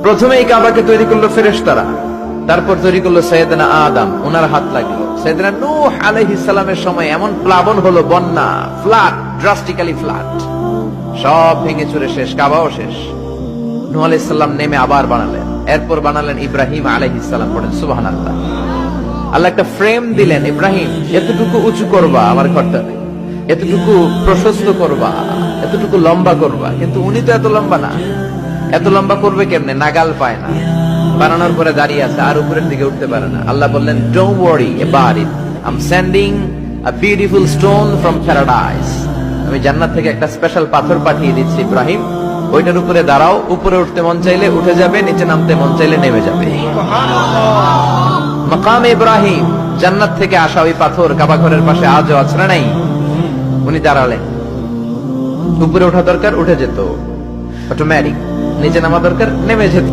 প্রথমে এই কাবাকে তৈরি করলো ফেরেশতারা, তারপর তৈরি করলো সাইয়েদনা আদম, ওনার হাত লাগলো। সাইয়েদনা নূহ আলাইহিস সালামের সময় এমন প্লাবন হলো, বন্যা, ফ্লাড, ড্রাস্টিক্যালি ফ্লাড, সব ভেঙে চুরে শেষ, কাবাও শেষ। নূহ আলাইহিস সালাম নেমে আবার বানালেন, এরপর বানালেন ইব্রাহিম আলাইহিস সালাম। পড়েন সুবহানাল্লাহ। আল্লাহ একটা ফ্রেম দিলেন, ইব্রাহিম এতটুকু উঁচু করবা আমার ঘরটাকে, এতটুকু প্রশস্ত করবা, এতটুকু লম্বা করবা। কিন্তু উনি তো এত লম্বা না, এত লম্বা করবে কেমনে? নাগাল পায় না, বানানোর পরে দাঁড়িয়ে আছে, আর উপরের দিকে উঠতে পারে না। আল্লাহ বললেন, don't worry about it, I am sending a beautiful stone from paradise. আমি জান্নাত থেকে একটা স্পেশাল পাথর পাঠিয়ে দিচ্ছি ইব্রাহিম, ওইটার উপরে দাঁড়াও, উপরে উঠতে মন চাইলে উঠে যাবে, নিচে নামতে মন চাইলে নেমে যাবে। মাকাম ইব্রাহিম, জান্নাত থেকে আসা ওই পাথর কাবা ঘরের পাশে আজও আছে না নাই? উনি দাঁড়ালেন, উপরে ওঠা দরকার উঠে যেত অটোমেটিক, নিচে নামা দরকার নেমে যেত।